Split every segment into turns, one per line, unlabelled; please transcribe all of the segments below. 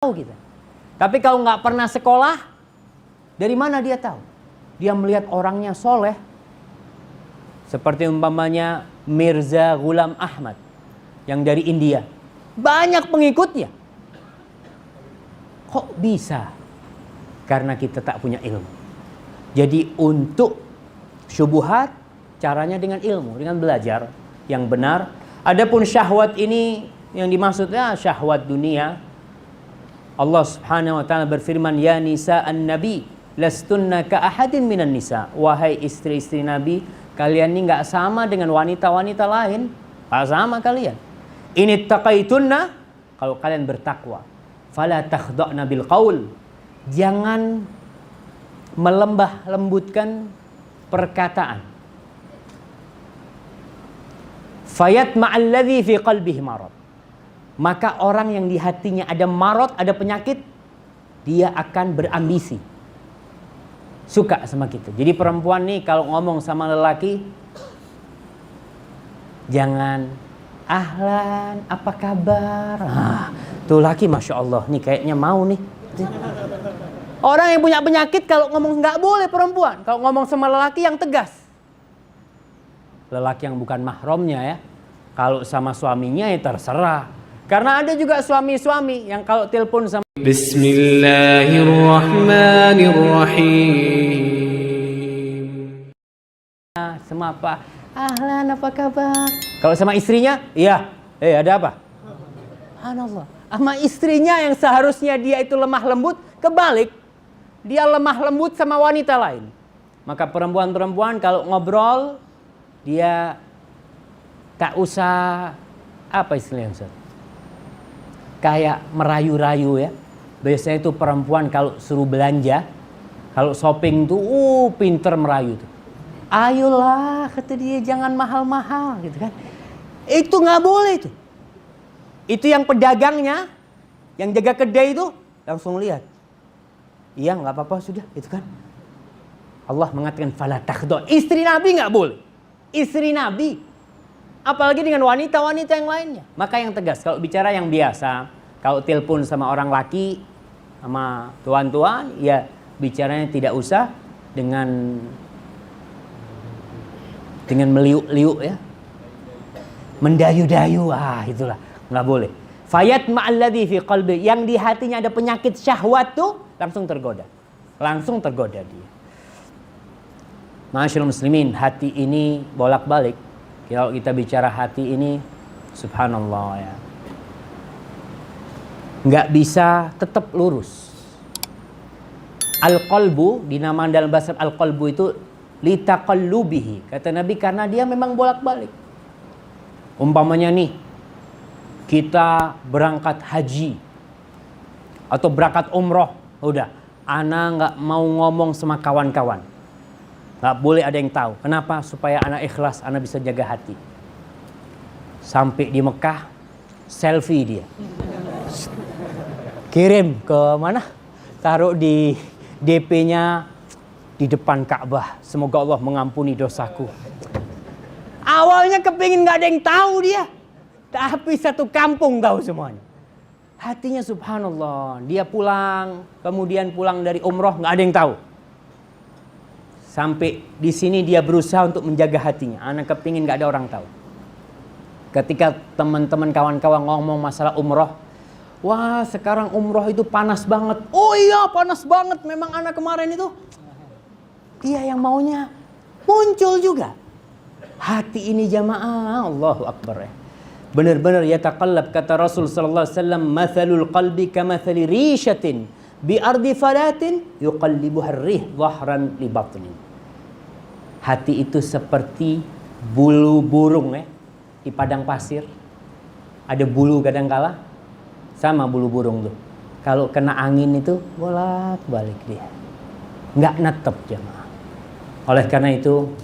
tahu kita. Tapi kalau nggak pernah sekolah, dari mana dia tahu? Dia melihat orangnya soleh. Seperti umpamanya Mirza Ghulam Ahmad yang dari India. Banyak pengikutnya. Kok bisa? Karena kita tak punya ilmu. Jadi untuk syubhat, caranya dengan ilmu, dengan belajar yang benar. Adapun syahwat ini yang dimaksudnya syahwat dunia. Allah Subhanahu wa taala berfirman, "Ya nisa an-nabi, lastunna ka ahadin minan nisa." Wahai istri-istri Nabi, kalian ini enggak sama dengan wanita-wanita lain. Tak sama kalian. Ini taqaitunna, kalau kalian bertakwa. Fala takhda'na bil qaul. Jangan melembah lembutkan perkataan. Fayatma'al ladzi fi qalbihi marad. Maka orang yang di hatinya ada marad, ada penyakit, dia akan berambisi. Suka sama kita. Jadi perempuan nih kalau ngomong sama lelaki, jangan ahlan, apa kabar? Tuh laki Masya Allah, nih kayaknya mau nih. Orang yang punya penyakit kalau ngomong nggak boleh perempuan. Kalau ngomong sama lelaki yang tegas. Lelaki yang bukan mahramnya ya. Kalau sama suaminya ya terserah. Karena ada juga suami-suami yang kalau telepon sama Bismillahirrahmanirrahim. Sama apa? Ahlan, apa kabar? Kalau sama istrinya, iya. Ada apa? Subhanallah. Sama istrinya yang seharusnya dia itu lemah lembut, kebalik. Dia lemah lembut sama wanita lain. Maka perempuan-perempuan kalau ngobrol, dia tak usah, apa istilahnya Ustaz? Kayak merayu-rayu ya. Biasanya itu perempuan kalau suruh belanja, kalau shopping tuh pinter merayu tuh. Ayolah, kata dia, jangan mahal-mahal gitu kan. Itu nggak boleh tuh. Itu yang pedagangnya, yang jaga kedai itu langsung lihat. Iya, nggak apa-apa sudah, itu kan. Allah mengatakan fala takhdo. Istri Nabi nggak boleh. Istri Nabi. Apalagi dengan wanita-wanita yang lainnya. Maka yang tegas. Kalau bicara yang biasa, kalau telepon sama orang laki, sama tuan-tuan, ya bicaranya tidak usah dengan meliuk-liuk ya. Mendayu-dayu, itulah. Nggak boleh. Fayat ma'alladhi fi qalbi. Yang di hatinya ada penyakit syahwat tuh, langsung tergoda. Langsung tergoda dia. Ma'asyiral muslimin, hati ini bolak-balik. Kalau kita bicara hati ini, subhanallah ya, nggak bisa tetap lurus. Al-qalbu, dinamakan dalam bahasa al-qalbu itu litaqallubihi. Kata Nabi karena dia memang bolak-balik. Umpamanya nih, kita berangkat haji atau berangkat umroh, udah, ana nggak mau ngomong sama kawan-kawan. Nggak boleh ada yang tahu. Kenapa? Supaya anak ikhlas, anak bisa jaga hati. Sampai di Mekah, selfie dia. Kirim ke mana? Taruh di DP-nya di depan Ka'bah. Semoga Allah mengampuni dosaku. Awalnya kepingin nggak ada yang tahu dia. Tapi satu kampung tahu semuanya. Hatinya subhanallah. Dia pulang, kemudian pulang dari umroh, nggak ada yang tahu. Sampai di sini dia berusaha untuk menjaga hatinya. Anak kepingin gak ada orang tahu. Ketika teman-teman kawan-kawan ngomong masalah umroh. Wah sekarang umroh itu panas banget. Oh iya panas banget. Memang anak kemarin itu. Dia yang maunya muncul juga. Hati ini jamaah. Allahu Akbar ya. Benar-benar yataqallab kata Rasul sallallahu alaihi wasallam. Mathalul qalbi kamathali rishatin. Bi ardi falatin yuqallibuha ar-rih dhahran li batnin. Hati itu seperti bulu burung ya di padang pasir. Ada bulu kadangkala sama bulu burung tuh. Kalau kena angin itu bolak-balik dia. Enggak netep jemaah. Oleh karena itu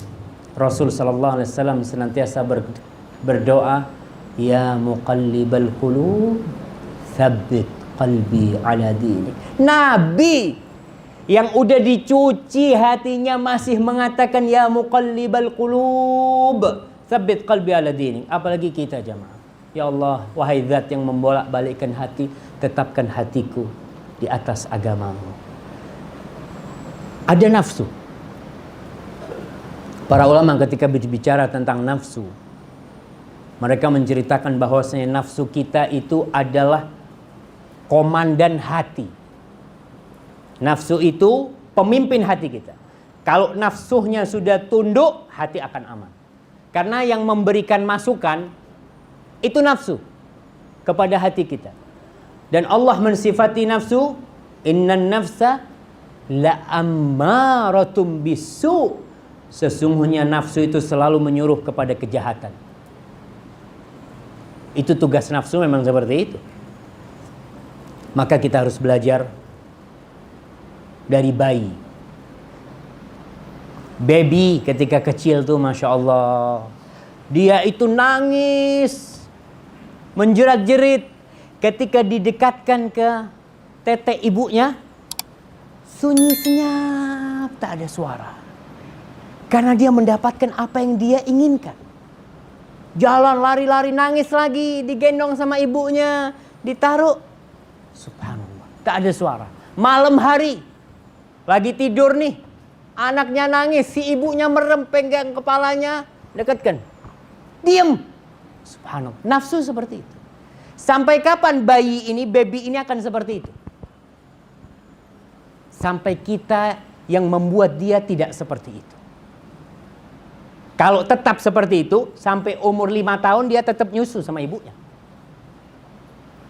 Rasul sallallahu alaihi wasallam senantiasa berdoa, ya muqallibal qulub, tsabbit qalbi ala dinik. Nabi yang udah dicuci hatinya masih mengatakan ya muqallibal qulub, tsabbit qalbi ala dinik. Apalagi kita jamaah Ya Allah, wahai zat yang membolak-balikkan hati, tetapkan hatiku di atas agamamu. Ada nafsu. Para ulama ketika berbicara tentang nafsu, mereka menceritakan bahwasanya nafsu kita itu adalah komandan hati. Nafsu itu pemimpin hati kita. Kalau nafsunya sudah tunduk, hati akan aman. Karena yang memberikan masukan itu nafsu kepada hati kita. Dan Allah mensifati nafsu, innan nafsa la'ammaratum bisu. Sesungguhnya nafsu itu selalu menyuruh kepada kejahatan. Itu tugas nafsu memang seperti itu. Maka kita harus belajar dari bayi. Baby ketika kecil tuh Masya Allah, dia itu nangis, menjerat-jerit. Ketika didekatkan ke tete ibunya, sunyi senyap, tak ada suara. Karena dia mendapatkan apa yang dia inginkan. Jalan lari-lari nangis lagi, digendong sama ibunya, ditaruh. Subhanallah, tak ada suara. Malam hari, lagi tidur nih, anaknya nangis, si ibunya merem, pegang kepalanya, dekatkan. Diam. Subhanallah, nafsu seperti itu. Sampai kapan baby ini akan seperti itu? Sampai kita yang membuat dia tidak seperti itu. Kalau tetap seperti itu, sampai umur 5 tahun dia tetap nyusu sama ibunya.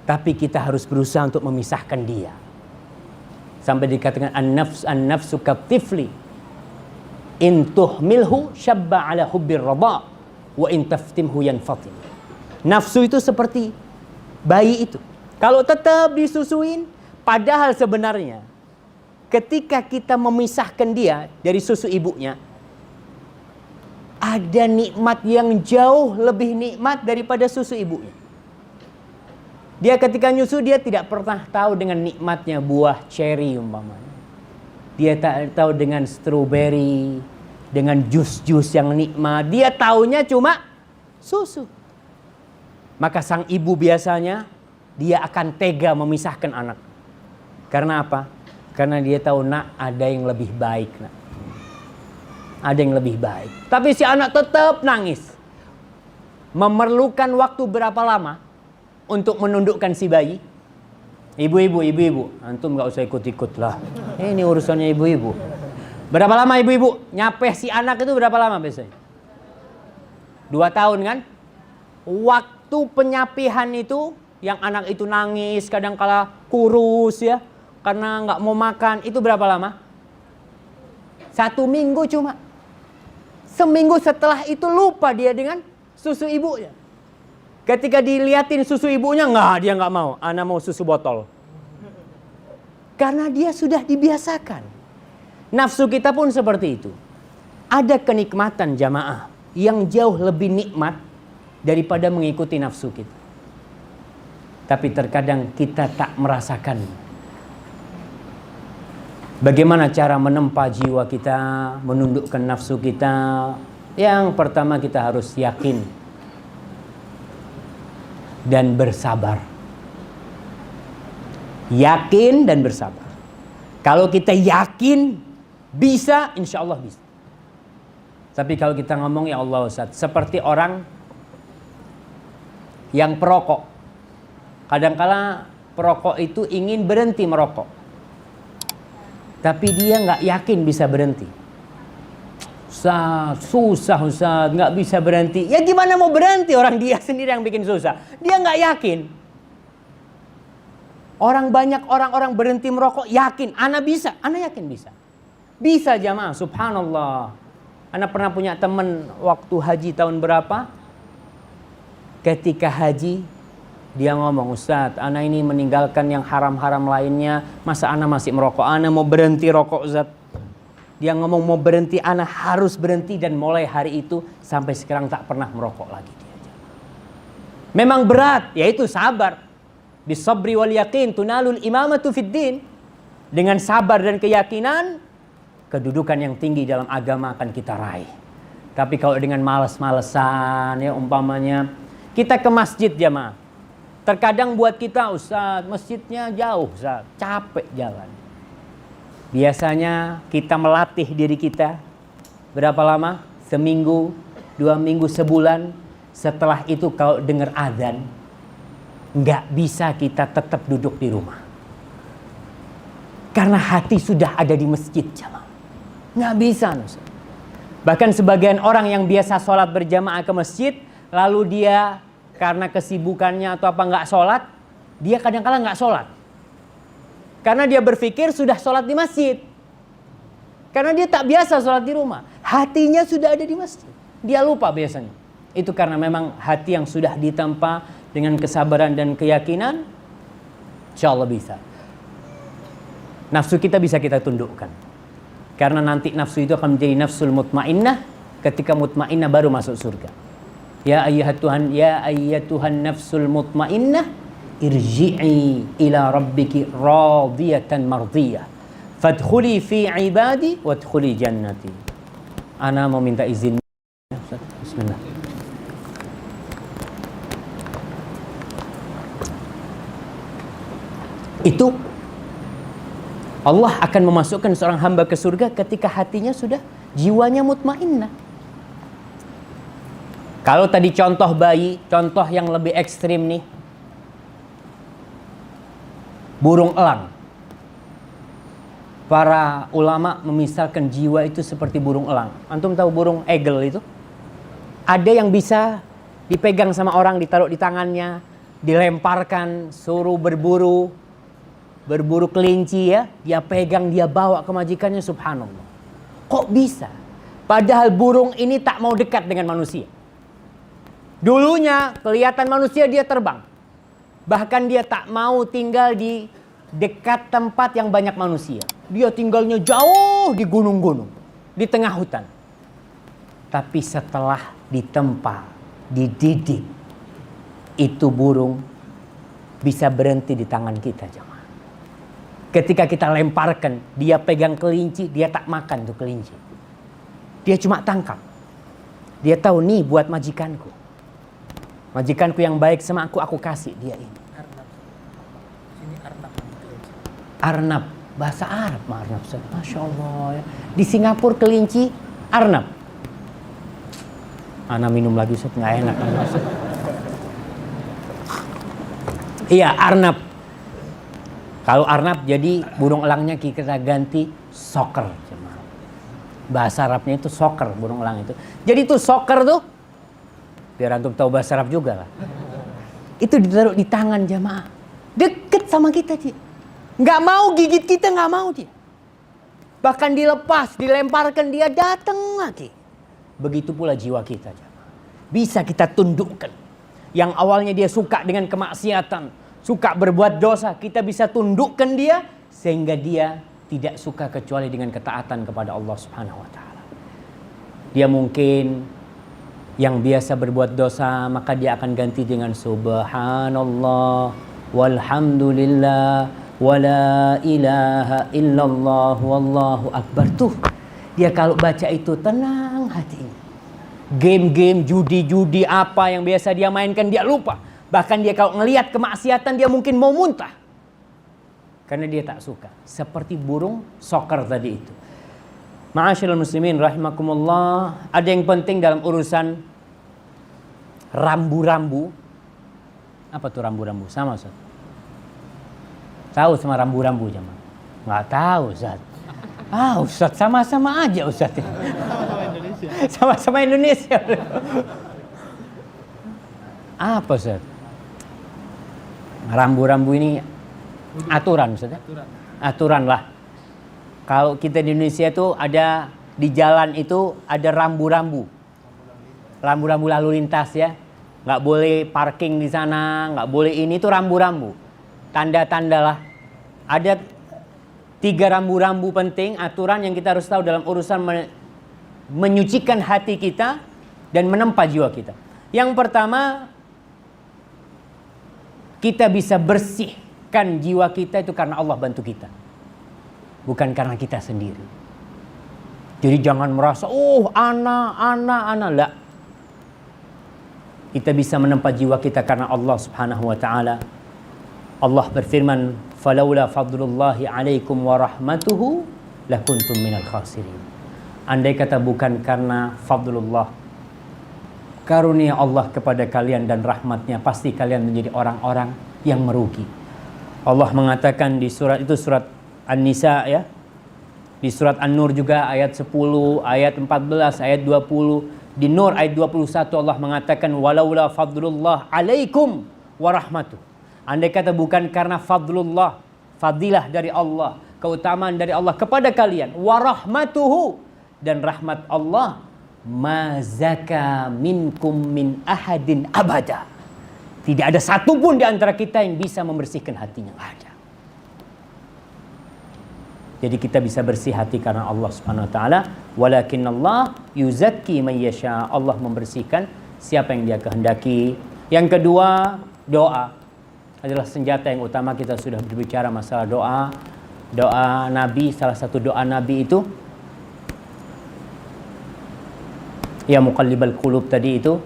Tapi kita harus berusaha untuk memisahkan dia. Sampai dikatakan an-nafsu katifli. In tuhmilhu syabba ala hubbir rada wa in taftimhu yanfatim. Nafsu itu seperti bayi itu. Kalau tetap disusuin, padahal sebenarnya ketika kita memisahkan dia dari susu ibunya, ada nikmat yang jauh lebih nikmat daripada susu ibunya. Dia ketika nyusu, dia tidak pernah tahu dengan nikmatnya buah cherry umpamanya. Dia tak tahu dengan strawberry, dengan jus-jus yang nikmat. Dia taunya cuma susu. Maka sang ibu biasanya dia akan tega memisahkan anak. Karena apa? Karena dia tahu, nak, ada yang lebih baik, nak. Ada yang lebih baik. Tapi si anak tetap nangis. Memerlukan waktu berapa lama untuk menundukkan si bayi? Ibu-ibu, antum gak usah ikut-ikut lah. Ini urusannya ibu-ibu. Berapa lama ibu-ibu nyapeh si anak itu, berapa lama biasanya? 2 tahun kan? Waktu penyapihan itu, yang anak itu nangis, kadang-kala kurus ya, karena nggak mau makan, itu berapa lama? 1 minggu cuma. Seminggu setelah itu lupa dia dengan susu ibunya. Ketika diliatin susu ibunya, dia nggak mau. Ana mau susu botol. Karena dia sudah dibiasakan. Nafsu kita pun seperti itu. Ada kenikmatan jamaah yang jauh lebih nikmat daripada mengikuti nafsu kita. Tapi terkadang kita tak merasakan. Bagaimana cara menempa jiwa kita, menundukkan nafsu kita? Yang pertama, kita harus yakin dan bersabar. Yakin dan bersabar. Kalau kita yakin bisa, insya Allah bisa. Tapi kalau kita ngomong, ya Allah Ustaz, seperti orang yang perokok. Kadangkala perokok itu ingin berhenti merokok, tapi dia nggak yakin bisa berhenti. Susah Ustaz, nggak bisa berhenti. Ya gimana mau berhenti, orang dia sendiri yang bikin susah. Dia nggak yakin. Orang berhenti merokok yakin, ana bisa, ana yakin bisa. Bisa jamaah, subhanallah. Ana pernah punya teman waktu haji tahun berapa? Ketika haji, dia ngomong, Ustaz, ana ini meninggalkan yang haram-haram lainnya, masa ana masih merokok? Ana mau berhenti rokok, Ustaz. Dia ngomong mau berhenti, ana harus berhenti, dan mulai hari itu sampai sekarang tak pernah merokok lagi dia. Memang berat, yaitu sabar. Bisabri wal yakin tunalul imamatu fid din. Dengan sabar dan keyakinan, kedudukan yang tinggi dalam agama akan kita raih. Tapi kalau dengan malas-malesan, ya umpamanya Kita ke masjid jamaah. Terkadang buat kita, Ustaz, masjidnya jauh, Ustaz, capek jalan. Biasanya kita melatih diri kita berapa lama? Seminggu, 2 minggu, sebulan. Setelah itu kalau dengar azan, nggak bisa kita tetap duduk di rumah. Karena hati sudah ada di masjid jamaah. Nggak bisa. Bahkan sebagian orang yang biasa sholat berjamaah ke masjid, lalu dia karena kesibukannya atau apa nggak sholat, dia kadang-kala nggak sholat. Karena dia berpikir sudah sholat di masjid. Karena dia tak biasa sholat di rumah. Hatinya sudah ada di masjid. Dia lupa biasanya. Itu karena memang hati yang sudah ditempa dengan kesabaran dan keyakinan, insya Allah bisa. Nafsu kita bisa kita tundukkan. Karena nanti nafsu itu akan menjadi nafsul mutmainnah. Ketika mutmainnah baru masuk surga. Ya ayyatuhan nafsul mutmainnah, irji'i ila rabbiki radiyatan mardiyah. Fadkhuli fi ibadi wadkhuli jannati. Ana mau minta izin. Bismillah. Itu Allah akan memasukkan seorang hamba ke surga ketika hatinya sudah, jiwanya mutmainnah. Kalau tadi contoh bayi, contoh yang lebih ekstrim nih, burung elang. Para ulama memisalkan jiwa itu seperti burung elang. Antum tahu burung eagle itu? Ada yang bisa dipegang sama orang, ditaruh di tangannya, dilemparkan, suruh berburu kelinci ya, dia pegang, dia bawa ke majikannya, subhanallah. Kok bisa? Padahal burung ini tak mau dekat dengan manusia. Dulunya kelihatan manusia dia terbang. Bahkan dia tak mau tinggal di dekat tempat yang banyak manusia. Dia tinggalnya jauh di gunung-gunung, di tengah hutan. Tapi setelah ditempa, dididik, itu burung bisa berhenti di tangan kita jemaah. Ketika kita lemparkan, dia pegang kelinci, dia tak makan tuh kelinci. Dia cuma tangkap. Dia tahu nih buat majikanku. Majikanku yang baik sama aku kasih dia ini.
Arnab. Sini Arnab.
Arnab, bahasa Arab Arnab. Masya Allah ya. Di Singapura kelinci Arnab. Ana minum lagi Ustaz, nggak enak. Iya, Arnab. Kalau Arnab jadi burung elangnya kita ganti soker. Bahasa Arabnya itu soker, burung elang itu. Jadi itu soker tuh, biar antum tahu bahasa Arab juga lah. Itu ditaruh di tangan jamaah. Deket sama kita dia. Nggak mau gigit kita, nggak mau dia. Bahkan dilepas, dilemparkan, dia datang lagi. Begitu pula jiwa kita jamaah. Bisa kita tundukkan. Yang awalnya dia suka dengan kemaksiatan, suka berbuat dosa, kita bisa tundukkan dia sehingga dia tidak suka kecuali dengan ketaatan kepada Allah Subhanahu wa taala. Dia mungkin yang biasa berbuat dosa, maka dia akan ganti dengan subhanallah walhamdulillah wala ilaha illallah wallahu akbar. Tuh, dia kalau baca itu tenang hatinya. Game-game, judi-judi apa yang biasa dia mainkan dia lupa. Bahkan dia kalau ngelihat kemaksiatan dia mungkin mau muntah. Karena dia tak suka. Seperti burung soker tadi itu. Ma'asyiral muslimin rahimakumullah. Ada yang penting dalam urusan rambu-rambu. Apa tuh rambu-rambu? Sama Ustaz? Tahu sama rambu-rambu jemaah? Nggak tahu Ustaz. Ustaz sama-sama aja Ustaz.
Sama-sama Indonesia.
Sama-sama Indonesia. Apa Ustaz? Rambu-rambu ini aturan Ustaz. Aturan lah. Kalau kita di Indonesia itu ada di jalan itu ada rambu-rambu. Rambu-rambu lalu lintas ya. Nggak boleh parking di sana, nggak boleh ini, itu rambu-rambu. Tanda-tanda lah. Ada 3 rambu-rambu penting, aturan yang kita harus tahu dalam urusan menyucikan hati kita dan menempa jiwa kita. Yang pertama, kita bisa bersihkan jiwa kita itu karena Allah bantu kita. Bukan karena kita sendiri. Jadi jangan merasa, ana lah. Kita bisa menempa jiwa kita karena Allah Subhanahu wa taala. Allah berfirman, "Falaula fadlullahi 'alaikum wa rahmatuhu lakuntum minal khasirin." Andai kata bukan karena fadlullah, karunia Allah kepada kalian dan rahmatnya, pasti kalian menjadi orang-orang yang merugi. Allah mengatakan di surat itu, surat An-Nisa ya. Di surat An-Nur juga ayat 10, ayat 14, ayat 20. Di Nur ayat 21 Allah mengatakan, "Walaula fadlullah 'alaikum wa rahmatuh." Andai kata bukan karena fadlullah, fadilah dari Allah, keutamaan dari Allah kepada kalian, wa rahmatuhu, dan rahmat Allah, ma zaka minkum min ahadin abada. Tidak ada satupun di antara kita yang bisa membersihkan hatinya. Ada. Jadi kita bisa bersih hati karena Allah Subhanahu wa taala. Walakinnallah yuzakki man yasha. Allah membersihkan siapa yang Dia kehendaki. Yang kedua, doa adalah senjata yang utama. Kita sudah berbicara masalah doa. Doa Nabi, salah satu doa Nabi itu ya muqallibal qulub tadi itu.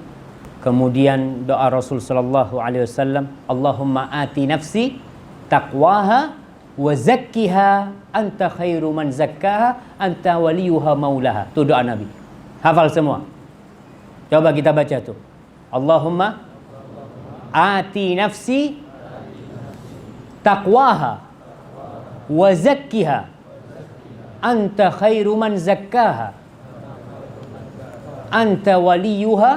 Kemudian doa Rasul sallallahu alaihi wasallam, Allahumma ati nafsi taqwaha wa zakkiha anta khairu man zakkaha anta waliyuha maulaha. Itu doa Nabi. Hafal semua. Coba kita baca tuh. Allahumma ati nafsi taqwaha wa zakkiha anta khairu man zakkaha anta waliyuha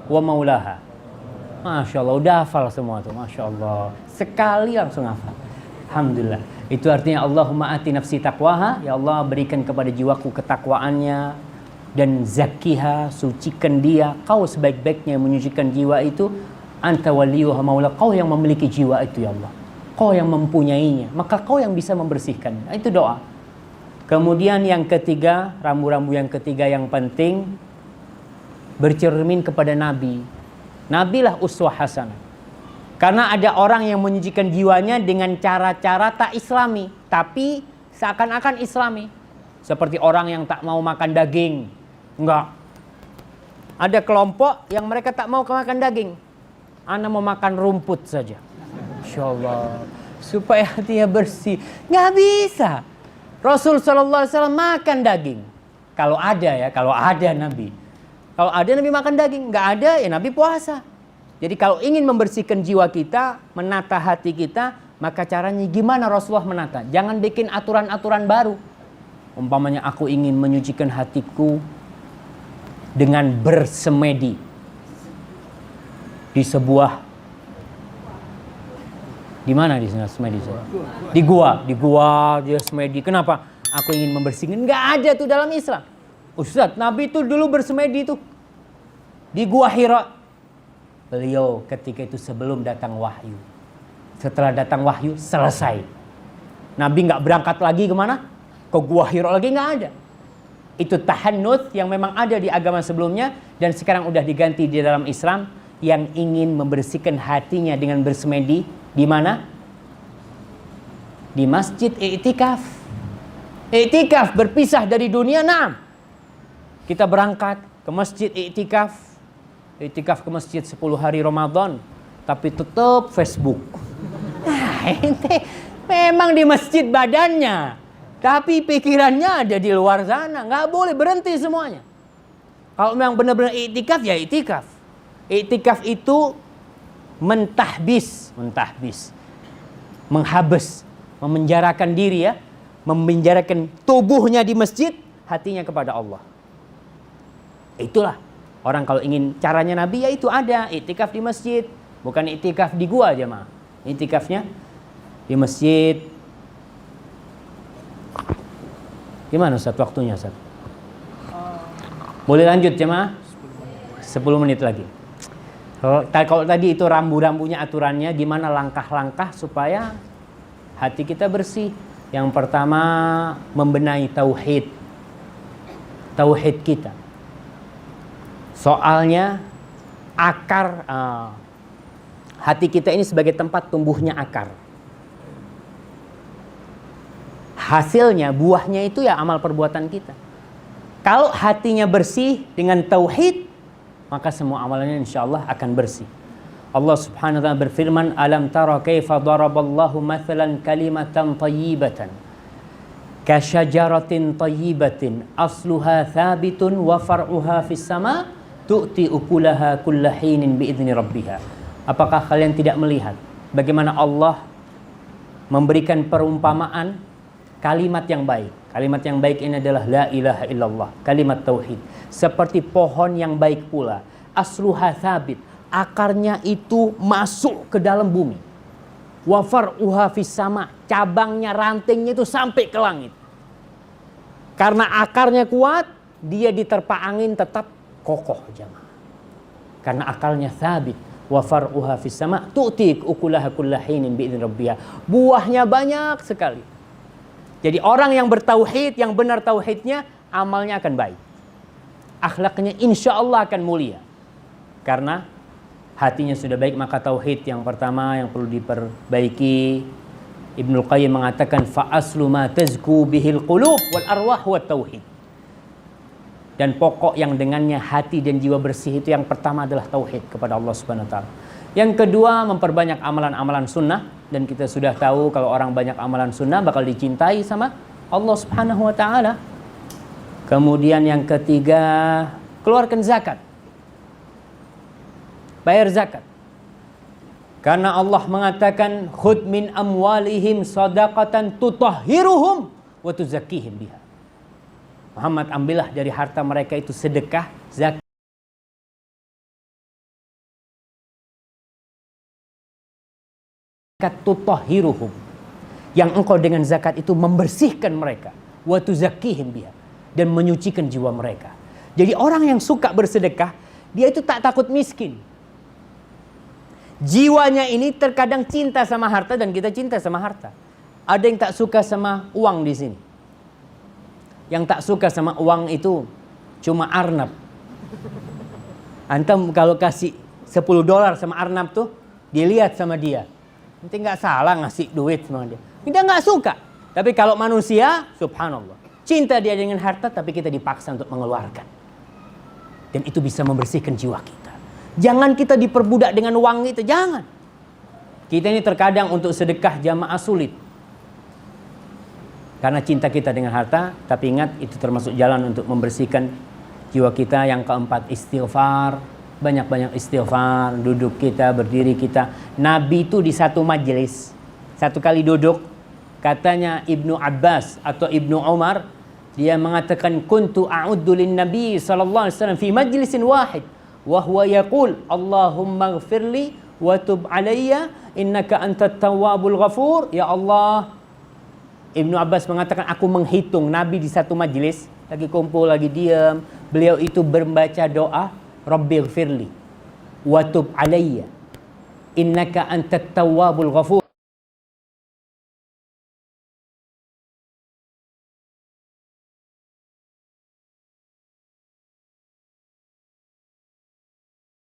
wa maulaha. Masya Allah, udah hafal semua tuh. Masya Allah, sekali langsung hafal. Alhamdulillah. Itu artinya Allahumma ati nafsi taqwaha. Ya Allah, berikan kepada jiwaku ketakwaannya, dan zakkiha, sucikan dia. Kau sebaik-baiknya menyucikan jiwa itu. Anta waliyuha maula, kau yang memiliki jiwa itu ya Allah. Kau yang mempunyainya, maka kau yang bisa membersihkannya. Itu doa. Kemudian yang ketiga, rambu-rambu yang ketiga yang penting, bercermin kepada Nabi. Nabilah uswah hasanah. Karena ada orang yang menyucikan jiwanya dengan cara-cara tak islami, tapi seakan-akan islami. Seperti orang yang tak mau makan daging. Enggak. Ada kelompok yang mereka tak mau makan daging. Ana mau makan rumput saja. Insya Allah. Supaya hatinya bersih. Nggak bisa. Rasul SAW makan daging. Kalau ada ya, kalau ada Nabi. Kalau ada Nabi makan daging. Nggak ada ya Nabi puasa. Jadi kalau ingin membersihkan jiwa kita, menata hati kita, maka caranya gimana Rasulullah menata? Jangan bikin aturan-aturan baru. Umpamanya aku ingin menyucikan hatiku dengan bersemedi di sebuah, di mana di sana semedi? Di gua dia semedi. Kenapa? Aku ingin membersihkan. Nggak ada tuh dalam Islam. Ustaz, Nabi itu dulu bersemedi tuh di Gua Hira. Beliau ketika itu sebelum datang wahyu. Setelah datang wahyu selesai. Nabi nggak berangkat lagi kemana? Ke Gua Hira lagi nggak ada. Itu tahannut yang memang ada di agama sebelumnya dan sekarang udah diganti di dalam Islam. Yang ingin membersihkan hatinya dengan bersemedi di mana? Di masjid i'tikaf. I'tikaf berpisah dari dunia. Naam. Kita berangkat ke masjid i'tikaf. I'tikaf ke masjid 10 hari Ramadan, tapi tetap Facebook. Nah, ente memang di masjid badannya, tapi pikirannya ada di luar sana. Nggak boleh, berhenti semuanya. Kalau memang benar-benar i'tikaf, ya i'tikaf. I'tikaf itu mentahbis, menghabis, memenjarakan diri ya, memenjarakan tubuhnya di masjid, hatinya kepada Allah. Itulah orang kalau ingin caranya Nabi, ya itu ada i'tikaf di masjid, bukan i'tikaf di gua aja mah. I'tikafnya di masjid. Gimana Ustaz waktunya Ustaz? Boleh lanjut jemaah? 10 menit lagi. Kalau tadi itu rambu-rambunya, aturannya, gimana langkah-langkah supaya hati kita bersih. Yang pertama, membenahi tauhid. Tauhid kita. Soalnya akar hati kita ini sebagai tempat tumbuhnya akar. Hasilnya, buahnya itu ya amal perbuatan kita. Kalau hatinya bersih dengan tauhid, maka semua amalannya insyaallah akan bersih. Allah Subhanahu wa taala berfirman, "Alam tara kaifa daraballahu mathalan kalimatan thayyibatan kasyajaratin thayyibatin asluha thabitun wa far'uha fis sama tu'ti ukulaha kulla hinin biidzni rabbiha." Apakah kalian tidak melihat bagaimana Allah memberikan perumpamaan kalimat yang baik? Kalimat yang baik ini adalah la ilaha illallah, kalimat tauhid. Seperti pohon yang baik pula, asluha thabit, akarnya itu masuk ke dalam bumi. Wa far'uha fis sama, cabangnya, rantingnya itu sampai ke langit. Karena akarnya kuat, dia diterpa angin tetap kokoh jemaah. Karena akalnya thabit. Wa far'uha fis sama tu'ti ukulaha kulla hinin bi'idzni rabbiha. Buahnya banyak sekali. Jadi orang yang bertauhid, yang benar tauhidnya, amalnya akan baik. Akhlaknya insya Allah akan mulia. Karena hatinya sudah baik, maka tauhid yang pertama yang perlu diperbaiki. Ibnu Qayyim mengatakan fa aslu ma tazku bihil qulub wal arwah wa tauhid. Dan pokok yang dengannya hati dan jiwa bersih itu yang pertama adalah tauhid kepada Allah Subhanahu wa taala. Yang kedua, memperbanyak amalan-amalan sunnah, dan kita sudah tahu kalau orang banyak amalan sunnah bakal dicintai sama Allah Subhanahu wa taala. Kemudian yang ketiga, keluarkan zakat. Bayar zakat. Karena Allah mengatakan khudh min amwalihim shadaqatan tutahhiruhum wa tuzakkihim biha. Muhammad, ambillah dari harta mereka itu sedekah, zakat, tutahhiruhum, yang engkau dengan zakat itu membersihkan mereka, wa tuzakkihim biha, dan menyucikan jiwa mereka. Jadi orang yang suka bersedekah, dia itu tak takut miskin. Jiwanya ini terkadang cinta sama harta, dan kita cinta sama harta. Ada yang tak suka sama uang di sini. Yang tak suka sama uang itu cuma Arnab. Antum kalau kasih $10 sama Arnab tuh, dilihat sama dia. Nanti nggak salah ngasih duit sama dia. Kita nggak suka. Tapi kalau manusia, subhanallah, cinta dia dengan harta, tapi kita dipaksa untuk mengeluarkan. Dan itu bisa membersihkan jiwa kita. Jangan kita diperbudak dengan uang itu, jangan. Kita ini terkadang untuk sedekah jamaah sulit. Karena cinta kita dengan harta, tapi ingat itu termasuk jalan untuk membersihkan jiwa kita. Yang keempat, istighfar. Banyak-banyak istighfar, duduk kita, berdiri kita. Nabi itu di satu majelis, satu kali duduk, katanya Ibnu Abbas atau Ibnu Umar, dia mengatakan kuntu a'uddu lin Nabi sallallahu alaihi wasallam fi majlisin wahid wa huwa yaqul Allahumma ighfirli wa tub alayya innaka antat tawwabul ghafur. Ya Allah, Ibnu Abbas mengatakan aku menghitung Nabi di satu majelis, lagi kumpul, lagi diam, beliau itu membaca doa Rabbi ighfirli wa tub alayya innaka antat tawwabul ghafur.